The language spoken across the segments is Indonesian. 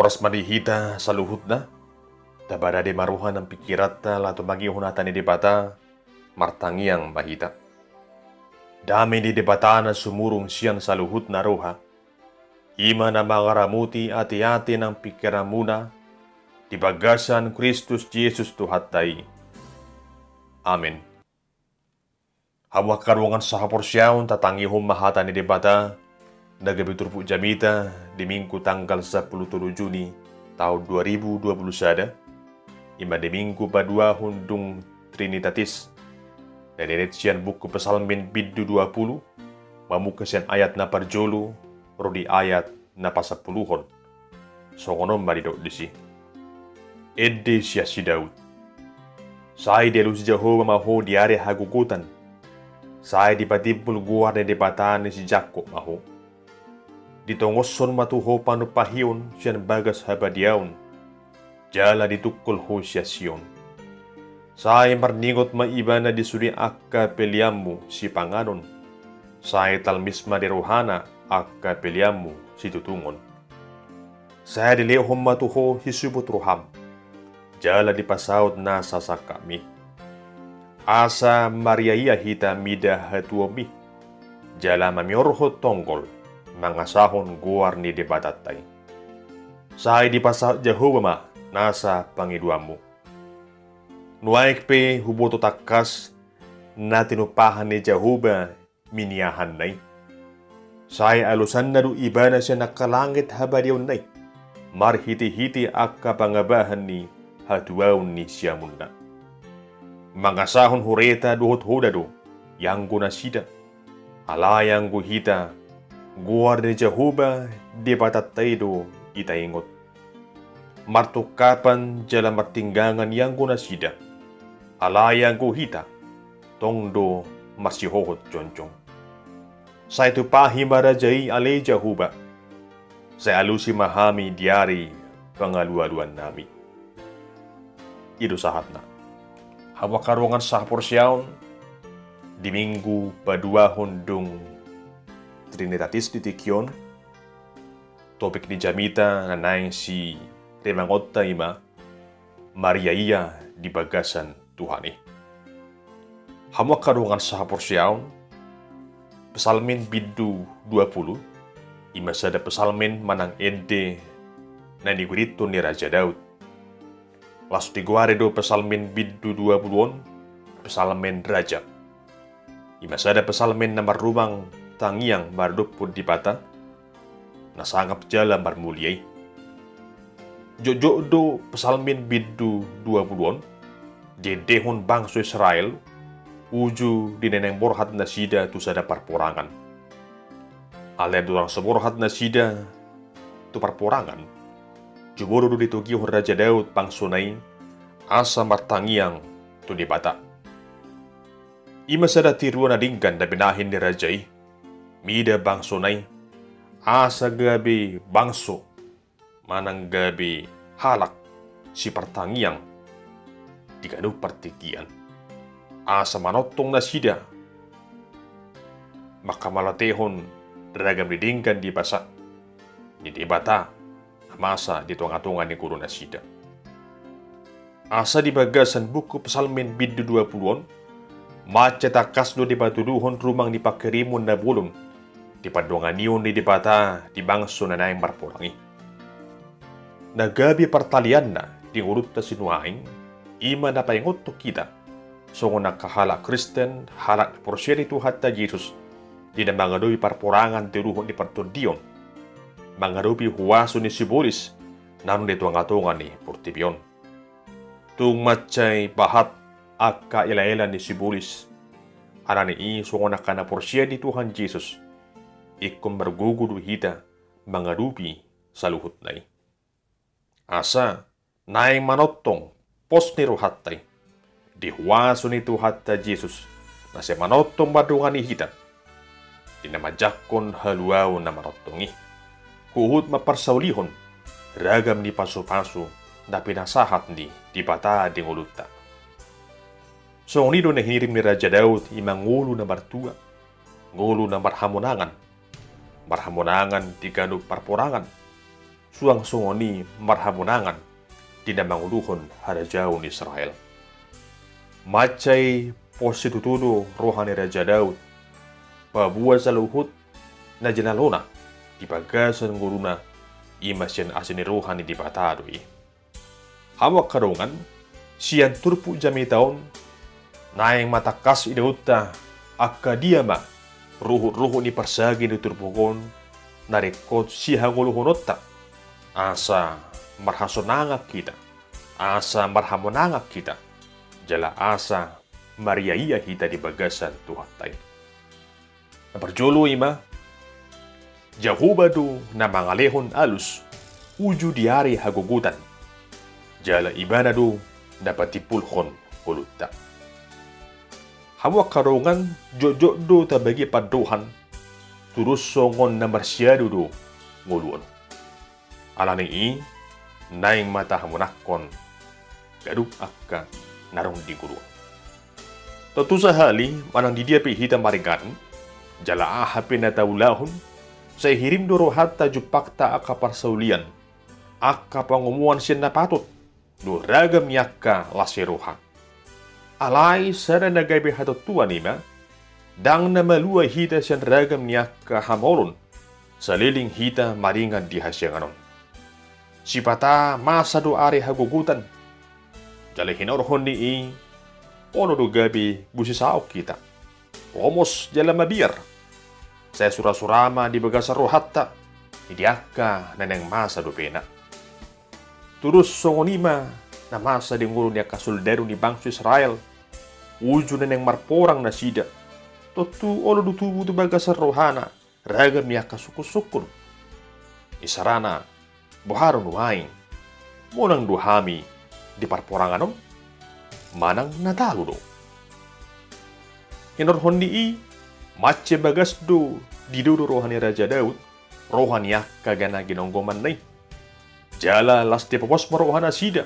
Oras manihita sa luhut na, tabada de maruhan ng pikirata lato magihunatan ni debata, martangiang mahita. Dami ni debata na sumurong siyan sa luhut na roha, ima na mangaramuti ati-ati ng pikiran muna, di bagasan Kristus Jesus tuhatay. Amen. Hawak karungan sa haporsyaon tatangihong mahata ni debata, nagabitur po jamita di Minggu tanggal 10 Juni tahun 2021, ima di Minggu padua hundung Trinitatis, dan sian buku Pesalmin biddu 20, mamukasian ayat na parjolo, rodi ayat na pasapuluhon. Songonom maridok disi. Edde siya si Daud. Sai delu si Jehovah maho diare hagugutan. Sai dipatipul guar na debatan ni si Jakob maho. Ditongoson matuho panupahiyon siyan bagas habadiaon. Jala ditukul ho siya Sion. Sai marningot maiba na disuri akka peliamu si panganon. Sai talmisma di rohana akka peliamu si tutungon. Sai dilehom matuho hisubut roham. Jala dipasaut na sasakami. Asa mariaya hita mida hatuomi. Jala mamiorho tonggol. Mangasahon guar ni debatatay. Sai dipasaut Jehovah ma nasa pangiduamu. Nuaik pe huboto takas na tinupahan ni Jehovah miniahan nay. Sai alusan na du iba na siya nakalangit habadiyon nay. Marhiti-hiti akka pangabahan ni hatuaw ni siya munda. Mangasahon hureta duhot hodado yang gunasida. Alayang guhita guar ni Jehovah debatatay do itaingot. Martukapan jala martinggangan yang gunasida. Alayang guhita tongdo masihohot concong. Sa ito pahimarajay alay Jehovah. Sa alusi mahami diari pangalualuan nami. Ido sahat na. Hawak karungan sa porsyaon di Minggu padua hundung Trinitatis di Tikyon. Topik ni jamita na naing si Remangotta ima Maria iya di bagasan Tuhani. Hawak karungan sa porsyaon Pesalmin biddu 20 ima sada pesalmin manang ede na nigurito ni Raja Daud. Las tiguare do pesalmin biddu 20 pesalmin raja. Ima sada pesalmin na marumang tangiang mardupun di pata, nasangap jala marmuliay. Jojo do pesalmin biddu 20 jedehon bangsa Israel, uju di neneng borhat na sida tu sada parporangan. Ale durang seborhat na sida tu parporangan. Juboro do ditugi Raja Daud pangsunay asa martangiang tu di bata. Ima sada tiruan na dinggan na binahin ni Rajay, mida bangsunay asa gabi bangso manang gabi halak si partangiang di kanu partikian. Asa manotong na sida makamalatehon ragam didinggan di basa ni di bata masa ditunga-tunga ni guru nasida. Asa di bagasan buku pesalmin biddu 20 macetakas do di batuduhon rumang di pakerimun na bulong di padonganion di debata di bangso na naing marpurangi. Nagabi partalian na di urut na sinuaing ima na paingot to kita so kung nakahala Kristen halak porsyeri Tuhan ta Jesus di na mga doy parpurangan tiruhon di partundion mangarupi huwaso ni Sibulis nanon dito ang atungan ni Portibion. Tung macay bahat akka ilaela ni Sibulis ana ni iso ko nakana porsya di Tuhan Jesus ikum bergugudu hita mangarupi sa luhut nay. Asa naing manotong pos ni ruhatay di huwaso ni Tuhan ta Jesus na si manotong badungan ni hita dinamajakon haluaw na manotongi. Kuhut maparsaulihon, ragam ni paso-paso na pinasahat ni di bata di nguluta. So ang nido na hinirim ni Raja Daud imang ngulo na martua, ngulo na marhamonangan di ganug parporangan, suang songoni marhamunangan dinamanguluhon harajaun Israel. Macai positutudo rohani Raja Daud, pabuat saluhut na janalona di bagasan guruna imasyan asini rohani di batadoi. Hawak karungan siyan turpu jami taon naing matakas idauta akka diama ruhut-ruhut ni persagi ni turpukon narekot si hanguluhunota asa marhasonangak kita, asa marhamonangak kita, jala asa mariaya kita di bagasan Tuhan tayo. Naparjolo ima Jahubadu na mangalehon alus uju diari hagugutan jala ibanadu dapat tipulhon kulutta. Hawak karungan jojo do tabagi paduhan turus songon na marsyado do nguluon. Alani i naing mata hamunakon gaduk akka narong di guru. Tentu sahali manang didiapi hitam marigan jala ahapin na taulahon sa hirim doro hatta jupakta akka parsaulian akka pangumuan siya na patut do ragam yakka lasiroha. Alay sana nagaybi hatot tuan ima dang na malua hita siya ragam yakka hamolon sa liling hita maringan di hasyanganon. Sipata masa do ari hagugutan jala hinorhon ni i ono do gabi busisaok kita. Omos jala mabir. Saya surah-surama di bagasa rohatta. Idiaka naneng masa do pena. Turus songonima na masa di ngulun niya kasoldero ni bangsa Israel. Uju naneng marporang na sida. Totu olo do tubu do bagasa rohana. Ragam niya kasukun-sukun. Isarana buharon waing. Munang duhami di parporanganon. Manang natalo do. Hinorhon ni i mace bagas do di do rohani Raja Daud rohani yakka gana ginonggoman nai jala lasti papos marohana sida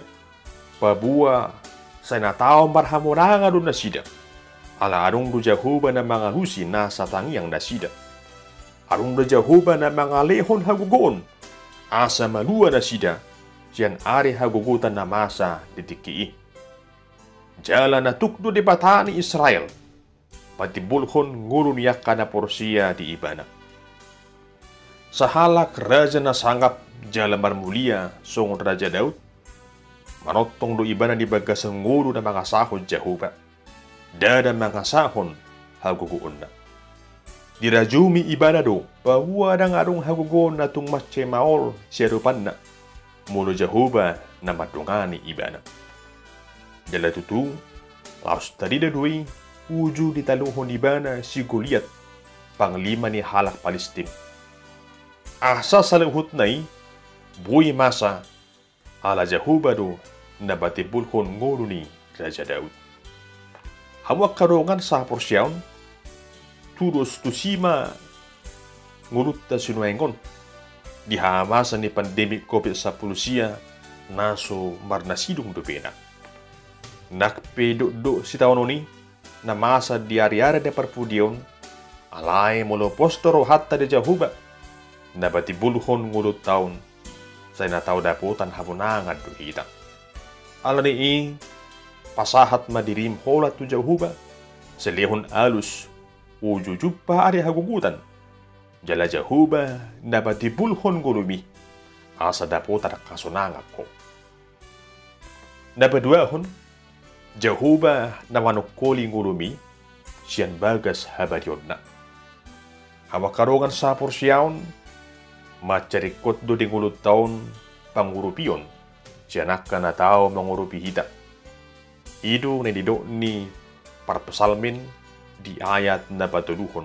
pabua sa natao marhamoranga do na sida ala arung do Jahuba na mga husi na satangiang na sida arung do Jahuba na mga lehon hagugon asa malua na sida siyan ari hagugutan na masa ditiki jala natukdo di batani Israel patibulhon ngulun yakka na porsiya di ibana. Sahalak raja na sangap jalaman mulia songon Raja Daud, manotong do ibana di bagasang ngulu na mga sahon Jahuba, dada mga sahon haguguon na. Dirajumi ibana do, bahwa dang arong haguguon na tung matche maol siyarupan na, mulo Jahuba na madungani ibana. Jala tutu, laos tadi dadui, uju ditaluhon ibana si Goliat, panglima ni halak Palestin. Asa saluhut nai, buhay masa, ala Jahuba do, nabatibulhon ngulu ni Raja Daud. Hawak karungan sa porsyaon, turus tusima ngulut ta sinuengon, dihamasan ni pandemik COVID-19 naso marnasidong do pena. Nakpedok si tahun ini, na masa diari-ari de parpudion, alay molo postoro hatta de Jahuba, na batibulhon ngulut taon, sa natao daputan hamunangan do hita. Alani i, pasahat madirim holat to Jahuba, sa lehon alus, ujujupa ari hagugutan, jala Jahuba na batibulhon ngulumi, asa daputan kasunangak ko. Napaduahon, Jahuba na manukuli ngulumi, siyan bagas habadyon na. Hawakarongan sa porsyaon, macarikot do di ngulut taon pangurupiyon, siyan akka na tao mangurupihita. Ido na dido ni parpasalmin di ayat na patuluhon.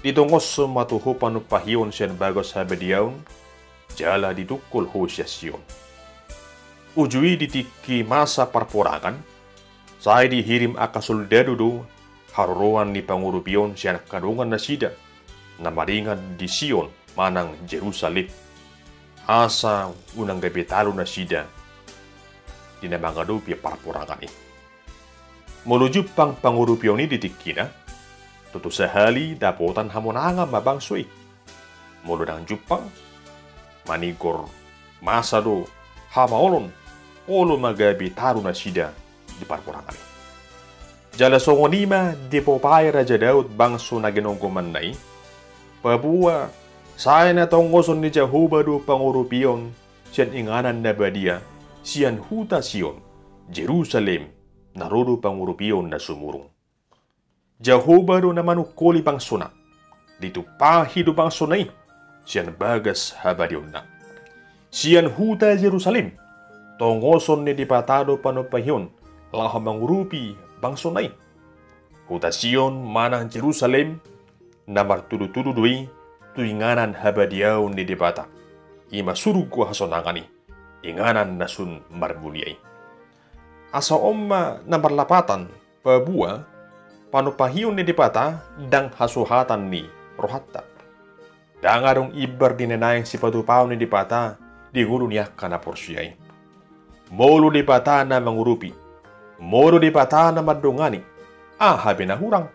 Ditungos matuhupan pahiyon siyan bagas habadyon, jala ditukul ho siya siyon. Ujui ditiki masa parporangan, saya dihirim aka soldado do haruruan ni pangurupiyon siya kadungan na sida na maringan di Sion manang Jerusalem. Asa unang gabi talo na sida di na mga dupi parpurangan ni. Menuju pang pangurupiyon ni ditikina, tutu sahali dapotan hamonanga mabangsoy. Muludang jupang, manigor masado hamaolon olo magabi taruna sida di parporangan. Jala songonima di popay Raja Daud bangso na ginongkuman nai, pabua saya na tongoson ni Jehovah do pangurupion siyan inganan na badia siyan huta Sion Jerusalem narodo pangurupion na sumurong. Jehovah do naman ukoli bangsona dito pahido bangsonay siyan bagas habadion na. Siyan huta Jerusalem tongoson ni dipatado panopahyon laha mangurupi bangsonay. Huta Sion manang Jerusalem na martudu-tudu-dui tuinganan habadiaw ni dibata. Ima surug ko hasonangani inganan nasun marbuliay. Asa omma na marlapatan pabua panupahiyon ni dibata dang hasuhatan ni rohatta. Dangarong ibar dinenayang si patupaw ni dibata di gulo niya kana porsiyay. Molo dibata na mangurupi. Moro di pata na madungani, habi na hurang.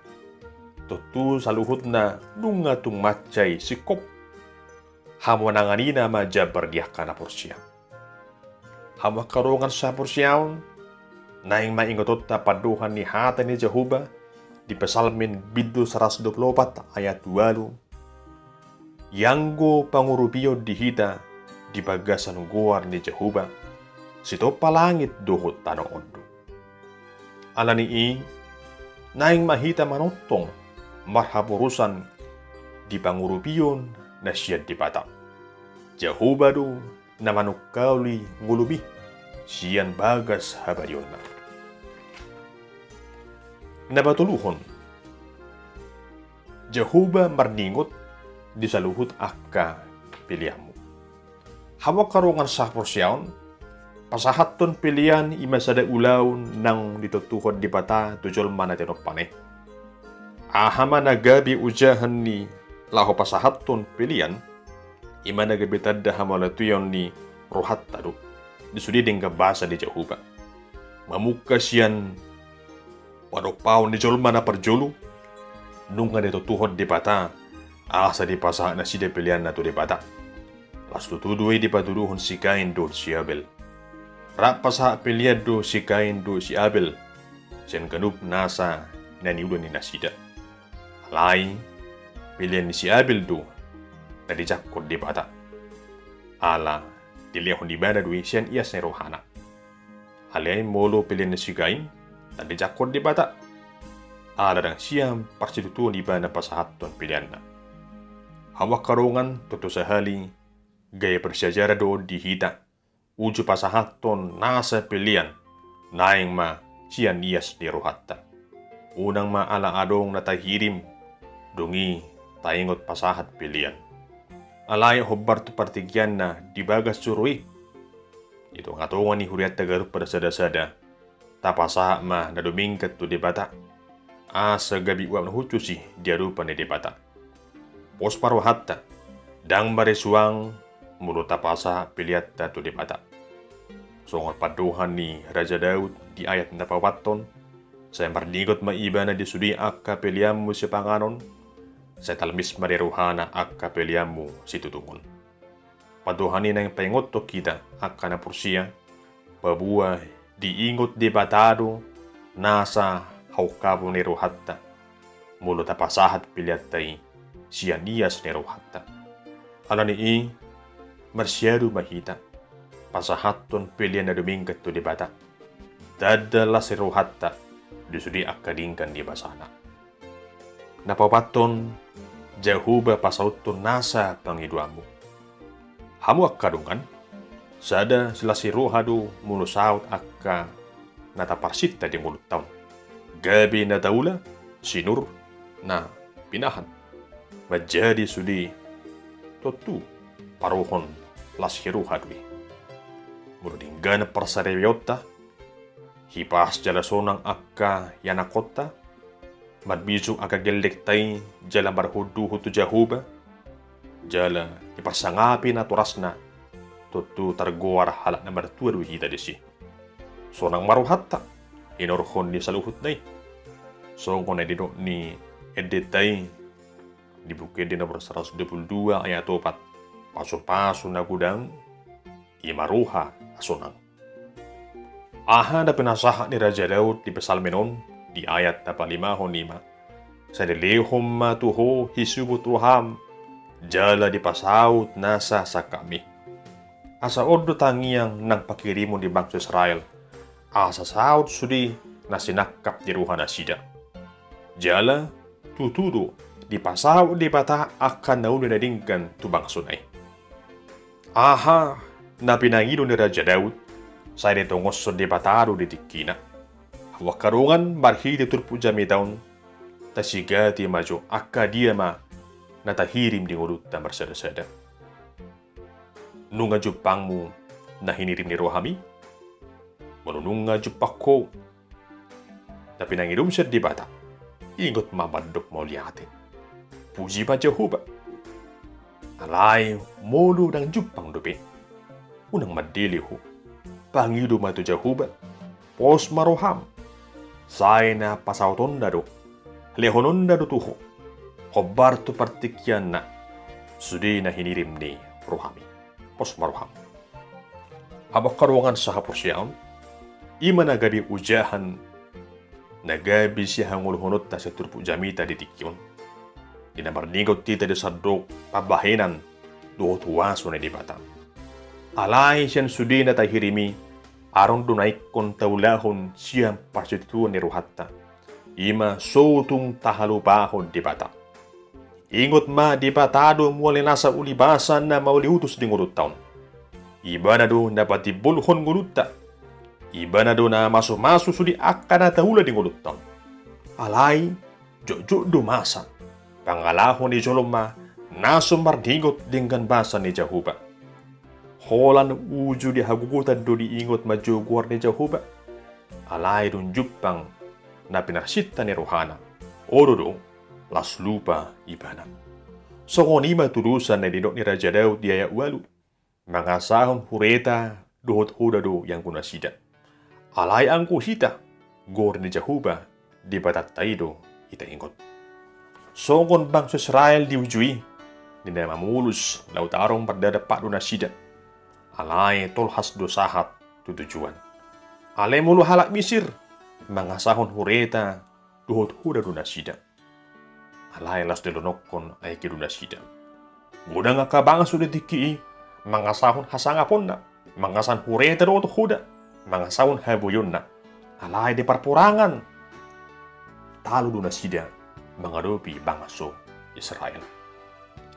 Tutu sa luhut na nunga tung matchay sikop. Hamonangani na majabar diyak ka na porsya. Hamak karungan sa porsyaon, naing maingotot na paduhan ni hata ni Jehovah, di Psalmin bidu 124 ayat 2. Yanggo pangurupiyo dihita di bagasan guar ni Jehovah, sito palangit duhut tanong ondo. Alani naing mahita manotong marhaburusan di pangurupiyon na siya di bata. Jehovah do na manukauli ngulubi siyan bagas habariyon na. Nabatuluhon, Jehovah marningot di saluhut akka pilihanmu. Hawak karungan sa porsyaon, pasahaton pilihan imasada ulaw nang ditutuhod di bata tujol mana tinopane. Ahama nagabi ujahan ni laho pasahaton pilihan ima nagabitad da hamalatuyon ni rohat tado disudi ding basa di Jehovah. Mamuka siyan padopaw ni jolma na parjolo nung nga ditutuhod di bata asa di pasahat na sida pilihan na to di bata. Las tutuduay di patuduhon si Cain do si Abel. Rapasa pilihan do si Cain do si Abel, siyan kanup nasa naniulo ni nasida. Alay, pilihan ni si Abel do, na dijakod di bata. Ala, diliyahon di bada do siyan iyas ni rohana. Alay, molo pilihan ni si Cain, na dijakod di bata. Ala dang siyang parsitutuan di bada pasahaton pilihan na. Hawak karungan, tuto sa hali, gaya persyajara do dihita. Uju pasahaton nasa pilihan, naing ma siyan iyas ni rohatta. Unang maala adong natahirim, dungi taingot pasahat pilihan. Alay hobar tu partigyan na dibagas surui. Ito nga tungan ni huriat tagarup pada sada-sada, tapasaha ma na dumingkat tu debata. Asa gabi uam na hutusi diarupan ni debata. Pos parwahatta, dang baresuang mulut tapasa pilihat tu debata. Songot paduhan ni Raja Daud di ayat na pawaton, saya marningot maiba na disudi akka pilihanmu si panganon, saya talmis mariruhana akka pilihanmu si tutungon. Paduhanin ang paingot to kita akka na porsiya, pabuah diingot di batado, nasa haukabu ni rohatta, mulut tapasahat pilihat tay, siya niyas ni rohatta. Alani marsyado mahita, pasahaton pilihan na dumingkat to di bata. Dadala si rohatta, disudi akadingkan di basana. Napapaton, Jehovah pasauton nasa pangiduamu. Hamu akadungan, sada sila si rohado mulusaut akka nataparsita di mulut taon. Gabi na daula, sinur na pinahan. Majadi sudi, totu paruhon las hiruhadwi. Murudinggan parsarewiota, hipas jala sonang akka yanakota, madbisong aga geldektay jala barhudu hutu Jehovah, jala hipasangapi na turas na, tutu targuar halak na martuadu hita disi. Sonang maruhatta, inorhon ni saluhut na Songon na dino ni edetay, di bukid di nomor 122 ayat 4. paso-paso na gudang, imaruha asunang. Aha na pinasaha ni Raja Daud di Psalmenon di ayat na 55, sa dilihom matuho hisubot ruham, jala di pasaut nasa sa kami. Asa ordo tangiang nang pakirimon di bangsa Israel, asa saut sudi na sinakap di ruha na sida. Jala tutudo di pasaut di bata akan naunadingkan tu bangsunay. Aha na pinangido ni Raja Daud, sa ditungos di bataro di tikina. Hawak karungan marhidi turpu jami taon, tasigati maju akka dia ma natahirim di ngurut dan bersada-sada. Nunga jupangmu na hinirim ni rohami, manununga jupakko, tapi nangirum siya di bata, ingot mamadok mo lihatin. Puji pa Jehovah. Alay, molo ng jupang dupi. Unang madili ho, pangido mato Jehovah, pos maroham, say na pasauton na do, lehonon na do tuho, hobarto partikyan na, sudi na hinirim ni rohami, pos maroham. Habak karuangan sa hapusyaon, ima nagabi ujahan, nagabi siya hangulhunot na sa turpu jamita di tikyon. Dinabarningot tita di sadok pabahinan do tuwaso na di bata. Alay siyan sudi na tahirimi, aron dunay kon taulahon siyang parsituan ni Ruhatta. Ima sotong tahalupahon di bata. Ingot ma di batado muli nasa ulibasan na mauliutos di ngurut taon. Iba na do dapat dibulhon ngurutta. Iba na do na maso-maso sudi akan na tahula di ngurut taon. Alay, jojo dumasan. Pangalahon ni Joloma, nasumardingot dengan basa ni Jehovah. Holan uju di hagugutan do diingot majuguar ni Jehovah. Alay dun jupang na pinarsita ni Rohana. Oro do, las lupa ibana. So ngonima tulusan na dinok ni Raja Daud di ayat 8. Mangasahon hureta duhot huda do yang kunasida. Alay ang kuhita, gor ni Jehovah, di batat taido ita ingot. Songon bangsa Israel diujui, nina mamulus lautarong perdadapat dunasida. Alay tolhas dosahat tujuan. Alay mulu halak Misir, mangasahon hureta duhot huda dunasida. Alay las delonokon ay kidunasida. Gudang akabang sudah diki, mangasahon hasangapon na, mangasan hureta duhot huda, mangasahon habuyon na. Alay di parpurangan, talo dunasida. Menghadapi bangsa Israel.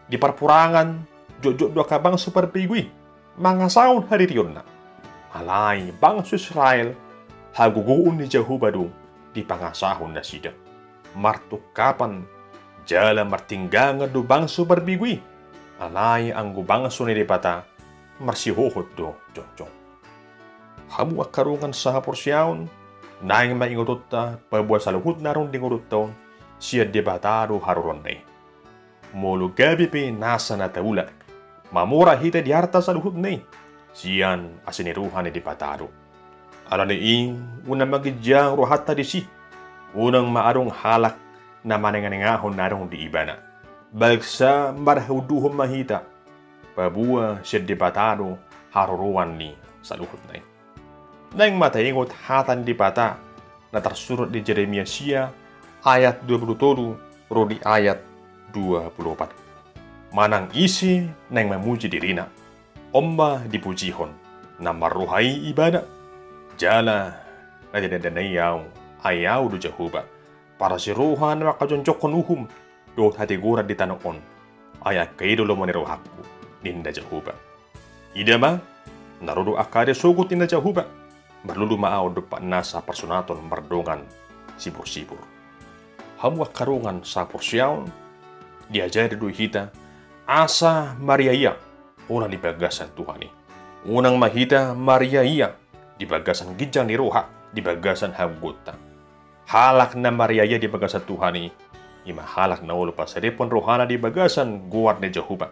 Di perpurangan, jojok dua kabang superpigui, mangasaun hari rionna. Alay bangsa Israel, haguguun ni Jehovah do, di pangasahon na sida. Martuk kapan, jala martinggangan do bangsa superpigui. Alay ang gubangso ni dipata, marsihohot do jojok. Hamu akarungan sa haporsyaon, naing maingutot ta, pabuat saluhut narong dingurut taon, siya debatado haruronay. Mulu gabi pe nasa na taula. Mamura hita di harta sa luhut na siyan asiniruhan ni debatado. Alaniing unang magidyang ruhata di si. Unang maarong halak na mananganangahon narong di ibana. Balsa marhuduhom mahita. Pabua siya debatado haruruan ni sa luhut na Nang mataingot hatan debata na tersurut di Jeremia siya ayat 27, rodi ayat 24. Manang isi nang memuji dirina, omba dipujihon, na maruhai ibadah, jala na dinadanayaw ayaw do Jehovah, para si rohan makajonjokon uhum, do hatigura di tanoon, ayat kaidolo mo ni rohakku, ninda Jehovah. Ida ma, narudo akade sugut ninda Jehovah, berlulu maaw do pa nasa personaton mardongan sibur-sibur. Hamu karungan sa porsyaon, diajari do hita, asa Mariaya, unang di bagasan Tuhan ni. Unang mahita Mariaya, di bagasan gijang ni roha, di bagasan haguta. Halak na Mariaya di bagasan Tuhan ni, ima halak na ulo pa sa repon rohana di bagasan guard ni Jehovah.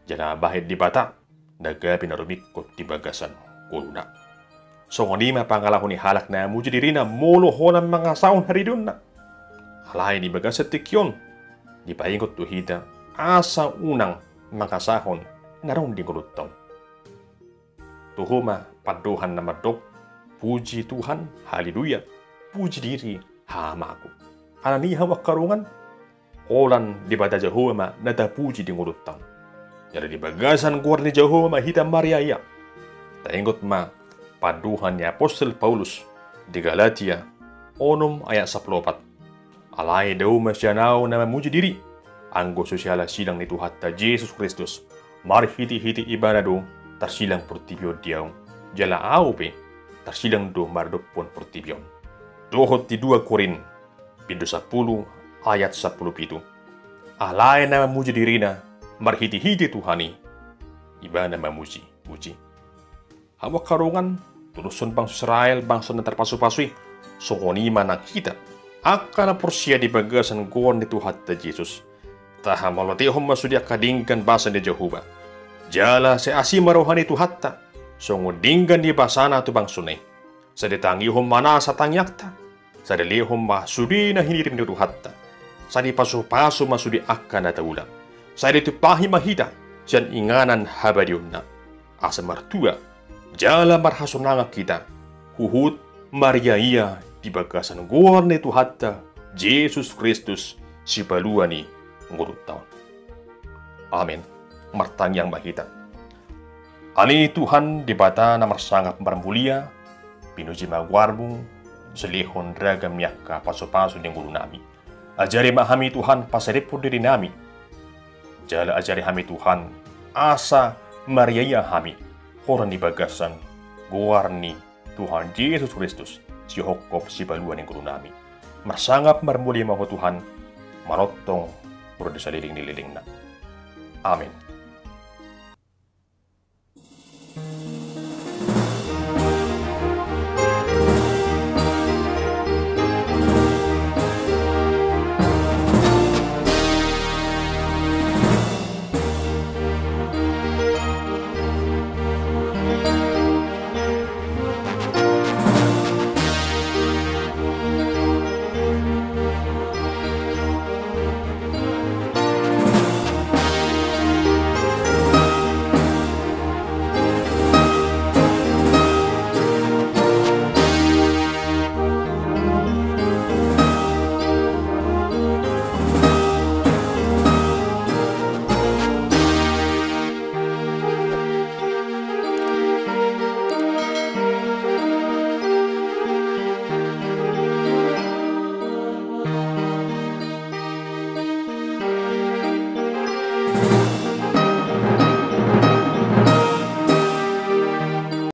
Jana bahid di bata, nagabi na rumikot di bagasan kuluna. So ngonima pangalahon ni halak na muji diri na molo honang mga saon hari dun na. Alay ni bagas sa tikyon, di paingot tuhita, asa unang makasahon narong di gulutong. Tuhuma paduhan nama dok, puji Tuhan, haleluya, puji diri, hamaku. Anani hawa karungan, olan di bata Jehovah nata puji di gulutong. Jadi di bagasan kuar ni Jehovah hitam Maria ya. Taingot ma paduhan ni Apostol Paulus di Galatia, onum ayat 14. Alai daw masyanao na memuji diri, anggo sosiala silang ni Tuhatta Yesus Kristus, marhiti-hiti ibanado, tarsilang portibyo diyaw, jala aupe, tarsilang do mardopon portibyo. Dohot di 2 Korin, pindu 10 ayat 17. Alai na memuji diri na, marhiti-hiti Tuhani, iba na memuji, puji. Hawak karungan, tuluson bang Israel bangsa na terpasu-pasui, sungoni manang kita, akan porsia di bagasan gon ni Tuhatta Yesus. Taha malotihom masudi akadingkan basa di Jehovah. Jala se asi marohani Tuhatta, sungudinggan di basana tu bang sunay. Sa ditangihom mana sa tangyakta, sa dilihom masudi na hinirim ni Tuhatta. Sa di pasu-pasu masudi akan na taulang. Sa ditupahi mahita, siyan inganan habadiyon na. Asa martua, jala marhasunanga kita, huhut Maria iya di bagasan guar ni Tuhatta Yesus Kristus si baluani ngurut taon. Amin. Martang yang mahita. Ani Tuhan di bata na marsangap marmulia, pinuji magwarbung, selihon ragam yaka paso-paso ng guru nami. Ajari mahami Tuhan pasaripur diri nami. Jala ajari hami Tuhan asa Maria iya hami. Horan di bagasan guar ni Tuhan Yesus Kristus si hokop si baluan yang guru nami. Marsangap marmulia maho Tuhan, marotong berdesa liling-liling na. Amin.